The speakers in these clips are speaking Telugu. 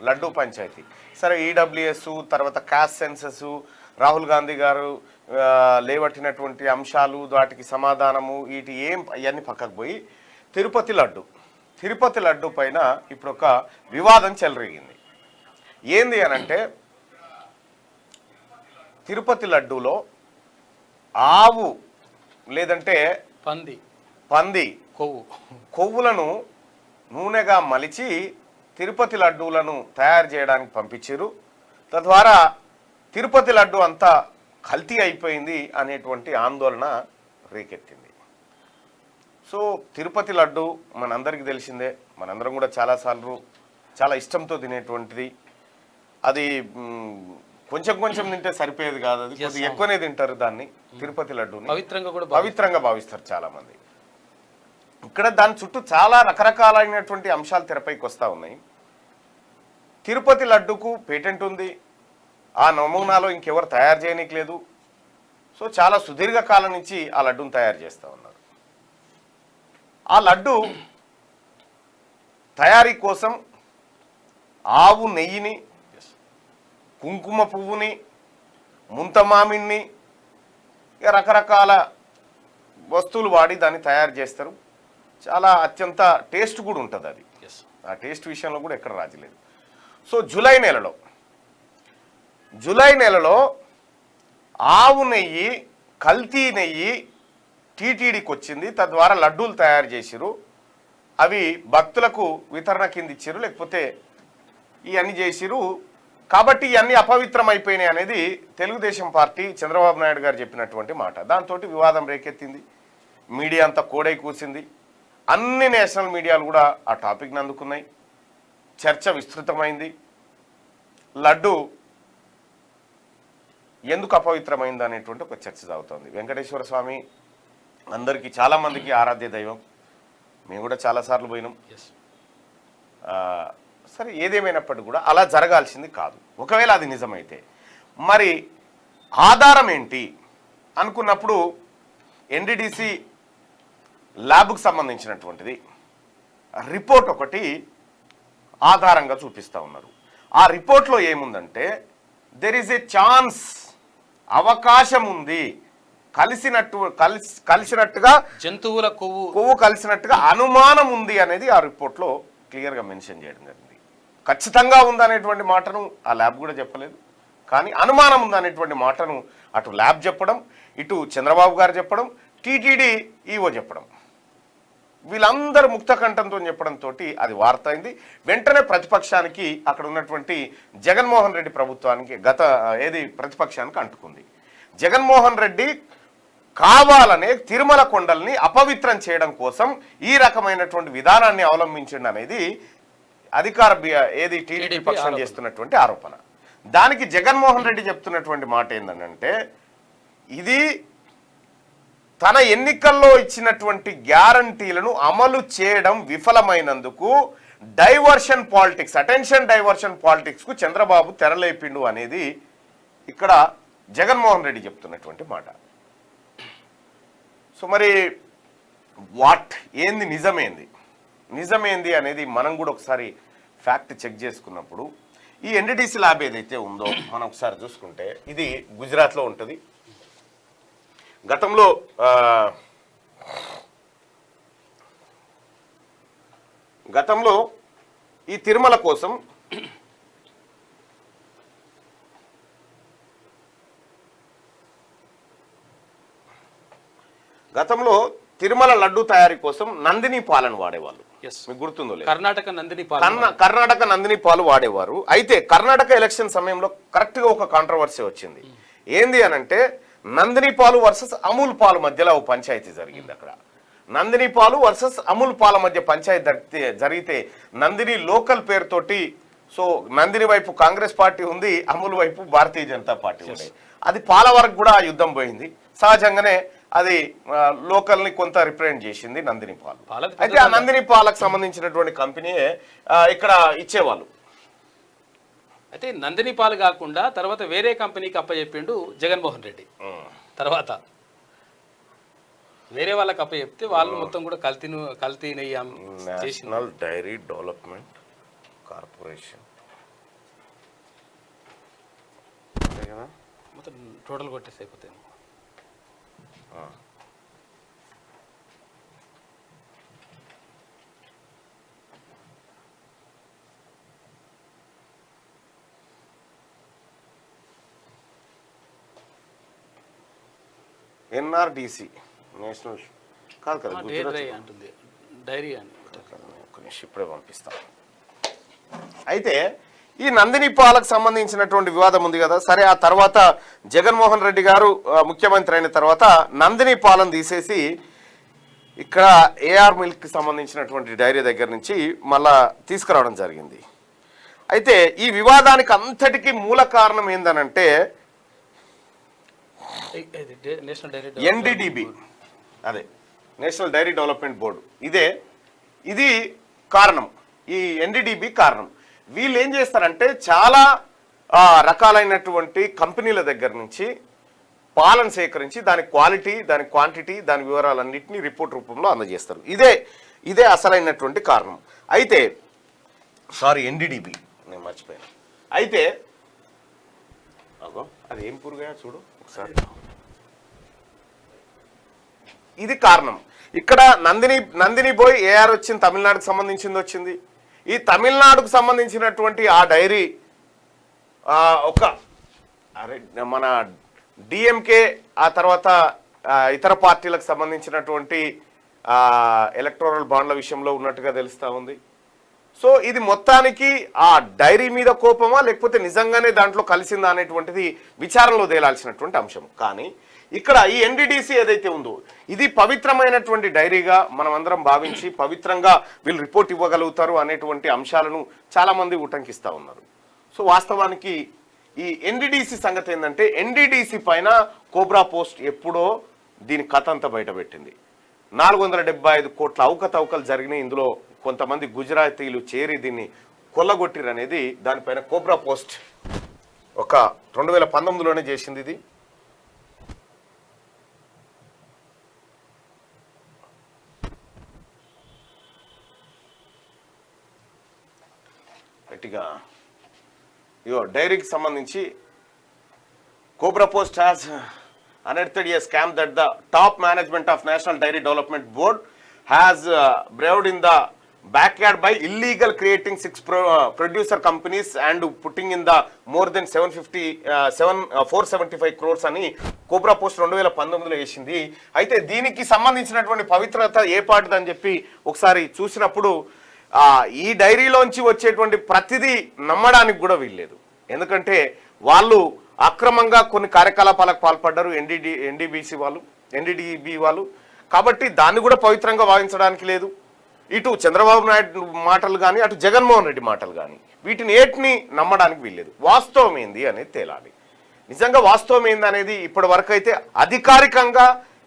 లడ్డూ పంచాయతీ. సరే, ఈడబ్ల్యూఎస్ తర్వాత కాస్ట్ సెన్సస్, రాహుల్ గాంధీ గారు లేవట్టినటువంటి అంశాలు, వాటికి సమాధానము, వీటి అవన్నీ పక్కకు పోయి తిరుపతి లడ్డు పైన ఇప్పుడు ఒక వివాదం చెలరేగింది. ఏంది అనంటే, తిరుపతి లడ్డూలో ఆవు లేదంటే పంది కొవ్వులను నూనెగా మలిచి తిరుపతి లడ్డూలను తయారు చేయడానికి పంపించారు. తద్వారా తిరుపతి లడ్డు అంతా కల్తీ అయిపోయింది అనేటువంటి ఆందోళన రేకెత్తింది. సో తిరుపతి లడ్డు మనందరికీ తెలిసిందే, మనందరం కూడా చాలాసార్లు చాలా ఇష్టంతో తినేటువంటిది. అది కొంచెం తింటే సరిపోయేది కాదు, అది కొద్దిగా ఎక్కువనే తింటారు. దాన్ని తిరుపతి లడ్డూని పవిత్రంగా భావిస్తారు చాలా మంది. ఇక్కడ దాని చుట్టూ చాలా రకరకాలైనటువంటి అంశాలు తెరపైకి వస్తూ ఉన్నాయి. తిరుపతి లడ్డుకు పేటెంట్ ఉంది, ఆ నమూనాలో ఇంకెవరు తయారు చేయనీకి లేదు. సో చాలా సుదీర్ఘకాలం నుంచి ఆ లడ్డూని తయారు చేస్తూ ఉన్నారు. ఆ లడ్డు తయారీ కోసం ఆవు నెయ్యిని, కుంకుమ పువ్వుని, ముంతమామిడిని, రకరకాల వస్తువులు వాడి దాన్ని తయారు చేస్తారు. చాలా అత్యంత టేస్ట్ కూడా ఉంటుంది అది. ఆ టేస్ట్ విషయంలో కూడా ఎక్కడ రాజీ లేదు. సో జూలై నెలలో ఆవు నెయ్యి, కల్తీ నెయ్యి టీటీడీకి వచ్చింది. తద్వారా లడ్డూలు తయారు చేసిరు. అవి భక్తులకు వితరణ కింద ఇచ్చారు, లేకపోతే ఇవన్నీ చేసిరు. కాబట్టి ఇవన్నీ అపవిత్రం అయిపోయినాయి అనేది తెలుగుదేశం పార్టీ చంద్రబాబు నాయుడు గారు చెప్పినటువంటి మాట. దాంతో వివాదం రేకెత్తింది. మీడియా అంతా కోడై కూర్చింది. అన్ని నేషనల్ మీడియాలు కూడా ఆ టాపిక్ని అందుకున్నాయి. చర్చ విస్తృతమైంది. లడ్డు ఎందుకు అపవిత్రమైంది అనేటువంటి ఒక చర్చ సాగుతోంది. వెంకటేశ్వర స్వామి అందరికీ, చాలామందికి ఆరాధ్య దైవం. మేము కూడా చాలాసార్లు పోయినాం. సరే, ఏదేమైనప్పటికీ కూడా అలా జరగాల్సింది కాదు. ఒకవేళ అది నిజమైతే మరి ఆధారం ఏంటి అనుకున్నప్పుడు ఎన్డీడీసీ ల్యాబ్కు సంబంధించినటువంటిది రిపోర్ట్ ఒకటి ఆధారంగా చూపిస్తూ ఉన్నారు. ఆ రిపోర్ట్లో ఏముందంటే, దెర్ ఈజ్ ఏ ఛాన్స్, అవకాశం ఉంది, కలిసినట్టుగా జంతువుల కొవ్వు కలిసినట్టుగా అనుమానం ఉంది అనేది ఆ రిపోర్ట్లో క్లియర్గా మెన్షన్ చేయడం జరిగింది. ఖచ్చితంగా ఉందనేటువంటి మాటను ఆ ల్యాబ్ కూడా చెప్పలేదు, కానీ అనుమానం ఉందనేటువంటి మాటను అటు ల్యాబ్ చెప్పడం, ఇటు చంద్రబాబు గారు చెప్పడం, టీటీడీ ఈవో చెప్పడం, వీళ్ళందరూ ముక్త కంఠంతో చెప్పడంతో అది వార్త అయింది. వెంటనే ప్రతిపక్షానికి, అక్కడ ఉన్నటువంటి జగన్మోహన్ రెడ్డి ప్రభుత్వానికి, ప్రతిపక్షానికి అంటుకుంది. జగన్మోహన్ రెడ్డి కావాలనే తిరుమల కొండల్ని అపవిత్రం చేయడం కోసం ఈ రకమైనటువంటి విధానాన్ని అవలంబించండి అనేది టీడీపీ పక్షం చేస్తున్నటువంటి ఆరోపణ. దానికి జగన్మోహన్ రెడ్డి చెప్తున్నటువంటి మాట ఏంటంటే, ఇది తన ఎన్నికల్లో ఇచ్చినటువంటి గ్యారంటీలను అమలు చేయడం విఫలమైనందుకు డైవర్షన్ పాలిటిక్స్, అటెన్షన్ డైవర్షన్ పాలిటిక్స్కు చంద్రబాబు తెరలేపిండు అనేది ఇక్కడ జగన్మోహన్ రెడ్డి చెప్తున్నటువంటి మాట. సో మరి నిజమేంది అనేది మనం కూడా ఒకసారి ఫ్యాక్ట్ చెక్ చేసుకున్నప్పుడు, ఈ ఎన్డీడీసీ ల్యాబ్ ఏదైతే ఉందో మనం ఒకసారి చూసుకుంటే, ఇది గుజరాత్లో ఉంటుంది. గతంలో ఈ తిరుమల కోసం తిరుమల లడ్డు తయారీ కోసం నందిని పాలను వాడేవాళ్ళు. మీకు గుర్తుందో లేదు, కర్ణాటక నందిని పాలు వాడేవారు. అయితే కర్ణాటక ఎలక్షన్ సమయంలో కరెక్ట్గా ఒక కాంట్రవర్సీ వచ్చింది. ఏంది అనంటే, నందిని పాలు వర్సెస్ అమూల్ పాలు మధ్యలో ఒక పంచాయతీ జరిగింది. అక్కడ నందిని పాలు వర్సెస్ అమూల్ పాల మధ్య పంచాయతీ జరిగితే నందిని లోకల్ పేరుతోటి, సో నందిని వైపు కాంగ్రెస్ పార్టీ ఉంది, అమూల్ వైపు భారతీయ జనతా పార్టీ ఉంది. అది పాల వరకు కూడా ఆ యుద్ధం పోయింది. సహజంగానే అది లోకల్ని కొంత రిప్రజెంట్ చేసింది నందిని పాలు. అయితే ఆ నందిని పాలకు సంబంధించినటువంటి కంపెనీయే ఇక్కడ ఇచ్చేవాళ్ళు. అయితే నందిని పాలు కాకుండా తర్వాత వేరే కంపెనీకి అప్పచెప్పిండు జగన్మోహన్ రెడ్డి. తర్వాత వేరే వాళ్ళకి అప్పచెప్తే వాళ్ళు మొత్తం కూడా కల్తీ నేషనల్ డైరీ డెవలప్మెంట్ కార్పొరేషన్ కదా, మొత్తం టోటల్ కొట్టేసి అయిపోతాయి. ఎన్ఆర్డిసి నేషనల్ కాదు కదా, డైరీ అంటుంది, డైరీ అని ఒక్క నిమిషం ఇప్పుడే పంపిస్తాం. అయితే ఈ నందిని పాలకు సంబంధించినటువంటి వివాదం ఉంది కదా, సరే ఆ తర్వాత జగన్మోహన్ రెడ్డి గారు ముఖ్యమంత్రి అయిన తర్వాత నందిని పాలను తీసేసి ఇక్కడ ఏఆర్ మిల్క్ సంబంధించినటువంటి డైరీ దగ్గర నుంచి మళ్ళా తీసుకురావడం జరిగింది. అయితే ఈ వివాదానికి అంతటికీ మూల కారణం ఏందనంటే ఎన్డీడీబీ, అదే నేషనల్ డైరీ డెవలప్మెంట్ బోర్డు, ఇది కారణం. ఈ ఎన్డీడీబీ కారణం. వీళ్ళు ఏం చేస్తారంటే చాలా రకాలైనటువంటి కంపెనీల దగ్గర నుంచి పాలను సేకరించి దాని క్వాలిటీ, దాని క్వాంటిటీ, దాని వివరాలన్నింటినీ రిపోర్ట్ రూపంలో అందజేస్తారు. ఇదే అసలైనటువంటి కారణం. అయితే సారీ ఎన్డీడీబీ నేను మర్చిపోయాను. అయితే అది ఏం పురుగా చూడు ఒకసారి, ఇది కారణం. ఇక్కడ నందిని పోయి ఏఆర్ వచ్చింది, తమిళనాడుకు సంబంధించింది వచ్చింది. ఈ తమిళనాడుకు సంబంధించినటువంటి ఆ డైరీ మన డిఎంకే ఆ తర్వాత ఇతర పార్టీలకు సంబంధించినటువంటి ఎలక్టోరల్ బాండ్ల విషయంలో ఉన్నట్టుగా తెలుస్తూ ఉంది. సో ఇది మొత్తానికి ఆ డైరీ మీద కోపమా లేకపోతే నిజంగానే దాంట్లో కలిసిందా అనేటువంటిది విచారణలో తేలాల్సినటువంటి అంశం. కానీ ఇక్కడ ఈ ఎన్డీడీసీ ఏదైతే ఉందో ఇది పవిత్రమైనటువంటి డైరీగా మనం అందరం భావించి పవిత్రంగా వీళ్ళు రిపోర్ట్ ఇవ్వగలుగుతారు అనేటువంటి అంశాలను చాలామంది ఉటంకిస్తూ ఉన్నారు. సో వాస్తవానికి ఈ ఎన్డీడీసీ సంగతి ఏంటంటే ఎన్డీడీసీ పైన కోబ్రా పోస్ట్ ఎప్పుడో దీని కథ అంతా బయటపెట్టింది. 475 కోట్ల అవకతవకలు జరిగినాయి. ఇందులో కొంతమంది గుజరాతీలు చేరి దీన్ని కొల్లగొట్టిరు అనేది దానిపైన కోబ్రా పోస్ట్ ఒక 2019లోనే చేసింది. ఇది గట్టిగా డైరీకి సంబంధించి cobra post has unearthed a scam that the top management of National Dairy Development Board has braved in the backyard by illegal creating 6 producer companies and putting in the more than 475 crores అని కోబ్రా పోస్ట్ 2019లో వేసింది. అయితే దీనికి సంబంధించినటువంటి పవిత్రత ఏ పాటిదని చెప్పి ఒకసారి చూసినప్పుడు ఈ డైరీలోంచి వచ్చేటువంటి ప్రతిదీ నమ్మడానికి కూడా వీల్లేదు. ఎందుకంటే వాళ్ళు అక్రమంగా కొన్ని కార్యకలాపాలకు పాల్పడ్డారు ఎన్డీడీబీ వాళ్ళు. కాబట్టి దాన్ని కూడా పవిత్రంగా భావించడానికి లేదు. ఇటు చంద్రబాబు నాయుడు మాటలు కానీ అటు జగన్మోహన్ రెడ్డి మాటలు కానీ వీటిని ఏటిని నమ్మడానికి వీల్లేదు. వాస్తవం ఏంది అనేది తేలాలి. నిజంగా వాస్తవం ఏంది అనేది ఇప్పటి వరకు అయితే అధికారికంగా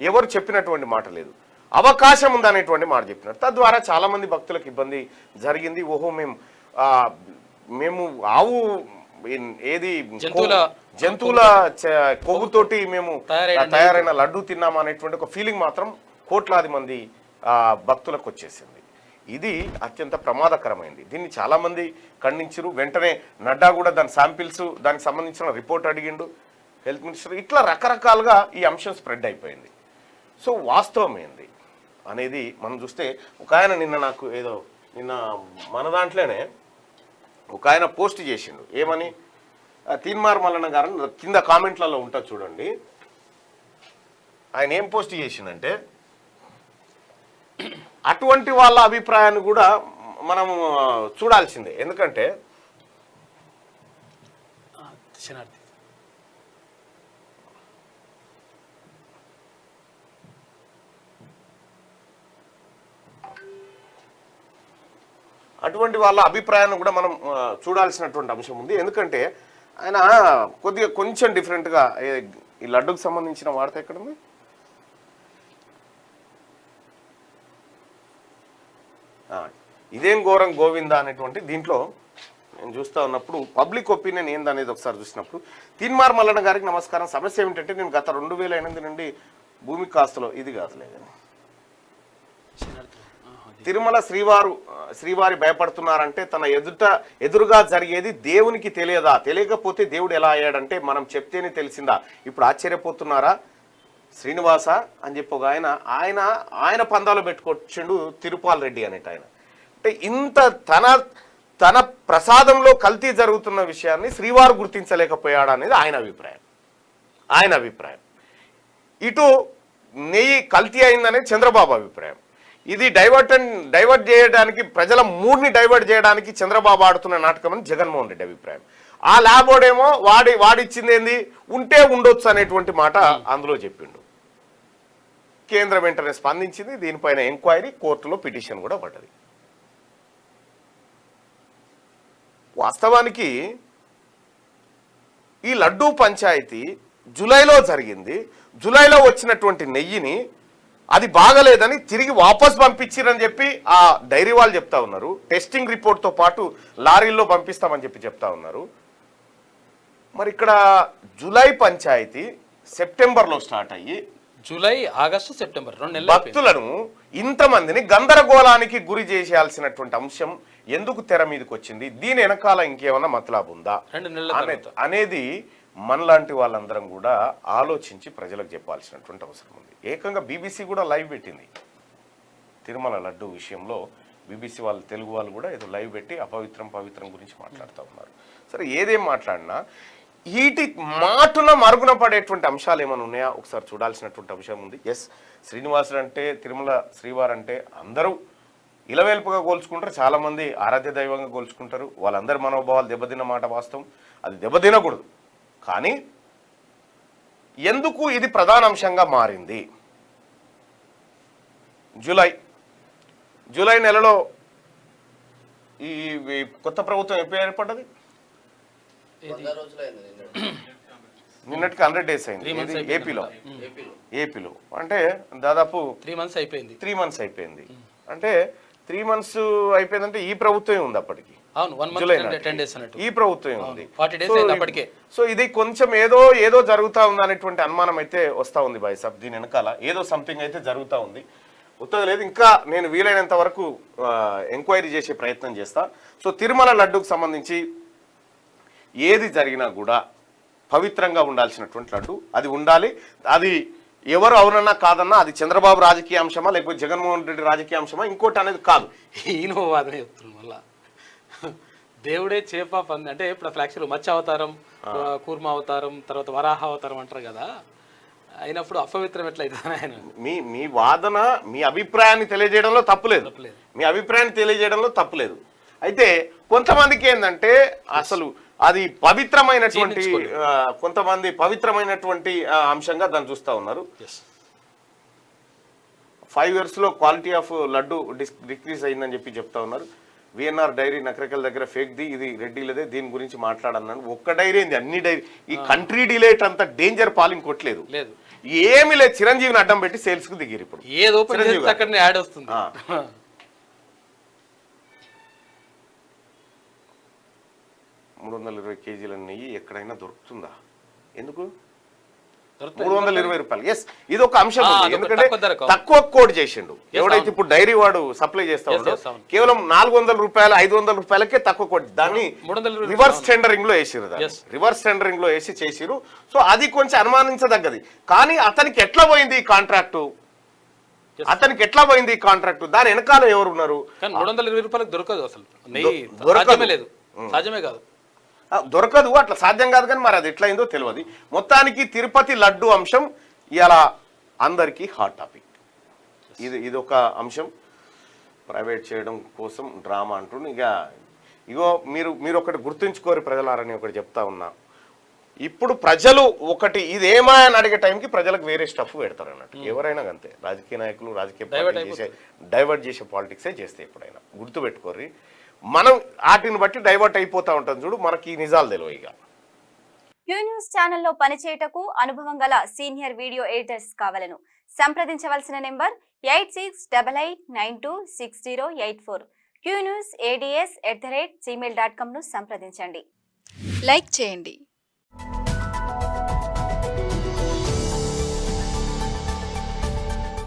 ఎవరు చెప్పినటువంటి మాట లేదు. అవకాశం ఉందనేటువంటి మాట చెప్పినారు. తద్వారా చాలామంది భక్తులకు ఇబ్బంది జరిగింది. ఓహో మేము ఆవు ఏది జంతువుల కొవ్వుతోటి మేము తయారైన లడ్డూ తిన్నామా అనేటువంటి ఒక ఫీలింగ్ మాత్రం కోట్లాది మంది భక్తులకు వచ్చేసింది. ఇది అత్యంత ప్రమాదకరమైంది. దీన్ని చాలా మంది ఖండించరు. వెంటనే నడ్డా కూడా దాని శాంపిల్స్ దానికి సంబంధించిన రిపోర్ట్ అడిగిండు హెల్త్ మినిస్టర్. ఇట్లా రకరకాలుగా ఈ అంశం స్ప్రెడ్ అయిపోయింది. సో వాస్తవం ఏంది అనేది మనం చూస్తే ఒక ఆయన నిన్న మన దాంట్లోనే ఒక ఆయన పోస్ట్ చేసిండు. ఏమని తీన్మార్ మల్లన్న గారు కింద కామెంట్లలో ఉంటా చూడండి. ఆయన ఏం పోస్ట్ చేసిండంటే అటువంటి వాళ్ళ అభిప్రాయాన్ని కూడా మనం చూడాల్సిందే. ఎందుకంటే అటువంటి వాళ్ళ అభిప్రాయాన్ని కూడా మనం చూడాల్సినటువంటి అంశం ఉంది. ఎందుకంటే ఆయన కొంచెం డిఫరెంట్గా ఈ లడ్డుకు సంబంధించిన వార్త ఎక్కడుంది, ఇదేం ఘోరం గోవిందా అనేటువంటి దీంట్లో నేను చూస్తూ ఉన్నప్పుడు పబ్లిక్ ఒపీనియన్ ఏందనేది ఒకసారి చూసినప్పుడు తీన్మార్ మల్లన్న గారికి నమస్కారం. సమస్య ఏమిటంటే నేను గత 2008 నుండి భూమి కాస్తులో ఇది కాదులే కానీ తిరుమల శ్రీవారి భయపడుతున్నారంటే తన ఎదురుగా జరిగేది దేవునికి తెలియదా? తెలియకపోతే దేవుడు ఎలా అయ్యాడంటే మనం చెప్తేనే తెలిసిందా? ఇప్పుడు ఆశ్చర్యపోతున్నారా? శ్రీనివాస అని చెప్పి ఒక ఆయన పందాలు పెట్టుకొచ్చిండు తిరుపాల్ రెడ్డి అనేట ఆయన. అంటే ఇంత తన ప్రసాదంలో కల్తీ జరుగుతున్న విషయాన్ని శ్రీవారు గుర్తించలేకపోయాడు అనేది ఆయన అభిప్రాయం. ఇటు నెయ్యి కల్తీ అయిందనేది చంద్రబాబు అభిప్రాయం. ఇది డైవర్ట్ చేయడానికి, ప్రజల మూడ్ని డైవర్ట్ చేయడానికి చంద్రబాబు ఆడుతున్న నాటకం అని జగన్మోహన్ రెడ్డి అభిప్రాయం. ఆ ల్యాబోడేమో వాడిచ్చింది ఏంది, ఉంటే ఉండొచ్చు అనేటువంటి మాట అందులో చెప్పిండు. కేంద్రం వెంటనే స్పందించింది. దీనిపైన ఎంక్వైరీ, కోర్టులో పిటిషన్ కూడా పడ్డది. వాస్తవానికి ఈ లడ్డూ పంచాయతీ జూలైలో జరిగింది. జూలైలో వచ్చినటువంటి నెయ్యిని అది బాగలేదని తిరిగి వాపస్ పంపించిరని చెప్పి ఆ డైరీ వాళ్ళు చెప్తా ఉన్నారు. టెస్టింగ్ రిపోర్ట్తో పాటు లారీల్లో పంపిస్తామని చెప్తా ఉన్నారు. మరి ఇక్కడ జూలై పంచాయతీ సెప్టెంబర్లో స్టార్ట్ అయ్యి జూలై, ఆగస్టు, సెప్టెంబర్ 2 నెలలు భక్తులను ఇంతమందిని గందరగోళానికి గురి చేయాల్సినటువంటి అంశం ఎందుకు తెర మీదకి వచ్చింది? దీని వెనకాల ఇంకేమన్నా మతలాబు ఉందా 2 నెలల అనేది మనలాంటి వాళ్ళందరం కూడా ఆలోచించి ప్రజలకు చెప్పాల్సినటువంటి అవసరం ఉంది. ఏకంగా బీబీసీ కూడా లైవ్ పెట్టింది తిరుమల లడ్డు విషయంలో. బీబీసీ వాళ్ళు, తెలుగు వాళ్ళు కూడా ఏదో లైవ్ పెట్టి పవిత్రం గురించి మాట్లాడుతూ ఉన్నారు. సరే, ఏదేం మాట్లాడినా వీటి మాటున మరుగున పడేటువంటి అంశాలు ఏమైనా ఉన్నాయా ఒకసారి చూడాల్సినటువంటి అంశం ఉంది. ఎస్, శ్రీనివాసుడు అంటే, తిరుమల శ్రీవారు అంటే అందరూ ఇలవేల్పుగా కోల్చుకుంటారు, చాలామంది ఆరాధ్య దైవంగా కోల్చుకుంటారు. వాళ్ళందరి మనోభావాలు దెబ్బతిన్న మాట వాస్తవం, అది దెబ్బతినకూడదు. కానీ ఎందుకు ఇది ప్రధాన అంశంగా మారింది? జూలై నెలలో ఈ కొత్త ప్రభుత్వం ఎప్పుడు ఏర్పడ్డది? నిన్నటికి 100 days అయింది ఏపీలో. అంటే దాదాపు 3 months అయిపోయింది. 3 months అయిపోయింది. అంటే 3 months అయిపోయిందంటే ఈ ప్రభుత్వమే ఉంది అప్పటికి. అవును, 1 month 10 days అన్నట్టు ఈ ప్రభుత్వమే ఉంది. 40 days అయింది అప్పటికే. సో ఇది కొంచెం ఏదో జరుగుతా ఉంది అనేటువంటి అనుమానం అయితే వస్తా ఉంది బాయ్ సాబ్. దీని వెనకాల ఏదో సంథింగ్ అయితే జరుగుతూ ఉంది, ఉత్తరం లేదు. ఇంకా నేను వీలైనంత వరకు ఎంక్వైరీ చేసే ప్రయత్నం చేస్తా. సో తిరుమల లడ్డూకు సంబంధించి ఏది జరిగినా కూడా పవిత్రంగా ఉండాల్సినటువంటి లడ్డు అది ఉండాలి. అది ఎవరు అవునన్నా కాదన్నా అది చంద్రబాబు రాజకీయ అంశమా లేకపోతే జగన్మోహన్ రెడ్డి రాజకీయ అంశమా ఇంకోటి అనేది కాదు. ఈయన వాదన చెప్తున్నాను మళ్ళా. దేవుడే చేప పంది అంటే ఇప్పుడు ఫ్లాక్సీలో మత్స్య అవతారం, కూర్మ అవతారం, తర్వాత వరాహ అవతారం అంటారు కదా. అయినప్పుడు అపవిత్రం ఎట్లయితుంది? ఆయన మీ వాదన, మీ అభిప్రాయాన్ని తెలియజేయడంలో తప్పులేదు. మీ అభిప్రాయాన్ని తెలియజేయడంలో తప్పులేదు. అయితే కొంతమందికి ఏంటంటే అసలు అది పవిత్రమైనటువంటి, కొంతమంది పవిత్రమైనటువంటి అంశంగా దాన్ని చూస్తూ ఉన్నారు. 5 years quality of laddu decrease అయిందని చెప్తా ఉన్నారు. విఎన్ఆర్ డైరీ నకరకల్ దగ్గర ఫేక్ది, ఇది రెడ్డిలదే, దీని గురించి మాట్లాడన్నాను. ఒక్క డైరీ ఏంది, అన్ని డైరీ. ఈ కంట్రీ డిలేట్ అంత డేంజర్ పాలింగ్ కొట్టలేదు, ఏమీ లేదు. చిరంజీవిని అడ్డం పెట్టి సేల్స్ కు దిగిరు. ఇప్పుడు ఏదో అక్కడ యాడ్ వస్తుంది. 320 kgs నెయ్యి ఎక్కడైనా దొరుకుతుందా? ఎందుకు 320 రూపాయలు? ఎస్, ఇది ఒక అంశం ఉంది. ఎందుకంటే తక్కువ కోడ్ చేసిండు ఎవడైతే ఇప్పుడు డైరీ వాడు సప్లై చేస్తా ఉన్నాడు. కేవలం 400 రూపాయలు 500 రూపాయలకే తక్కువ కోడ్. దాన్ని రివర్స్ టెండరింగ్ లో వేసిరు, రివర్స్ టెండరింగ్ లో వేసి చేసిరు. సో అది కొంచెం అనుమానించదగ్గది. కానీ అతనికి ఎట్లా పోయింది ఈ కాంట్రాక్టు? దాని వెనకాల ఎవరు ఉన్నారు? 320 రూపాయలకు దొరకదు అసలు నెయ్యి, సాధ్యమే కాదు, దొరకదు. అట్లా సాధ్యం కాదు. కానీ మరి అది ఎట్లయిందో తెలియదు. మొత్తానికి తిరుపతి లడ్డు అంశం ఇలా అందరికీ హాట్ టాపిక్. ఇది ఒక అంశం. ప్రైవేట్ చేయడం కోసం డ్రామా అంటుండు. ఇగో మీరు ఒకటి గుర్తుంచుకోరు ప్రజలారని ఒకటి చెప్తా ఉన్నా. ఇప్పుడు ప్రజలు ఒకటి ఇదేమా అని అడిగే టైంకి ప్రజలకు వేరే స్టఫ్ పెడతారు అన్నట్టు. ఎవరైనా అంతే, రాజకీయ నాయకులు రాజకీయ డైవర్ట్ చేసే పాలిటిక్సే చేస్తే ఎప్పుడైనా గుర్తుపెట్టుకోర్రి. మనం వాటిని బట్టి డైవర్ట్ అయిపోతా ఉంటాం. చూడు, మనకి ఈ నిజాలు తెలియవు. ఇక క్యూ న్యూస్ ఛానల్లో పనిచేయటకు అనుభవం గల సీనియర్ వీడియో ఎడిటర్స్ కావాలను సంప్రదించవలసిన నెంబర్ 8688926084. qnewsads@gmail.com ను సంప్రదించండి. లైక్ చేయండి.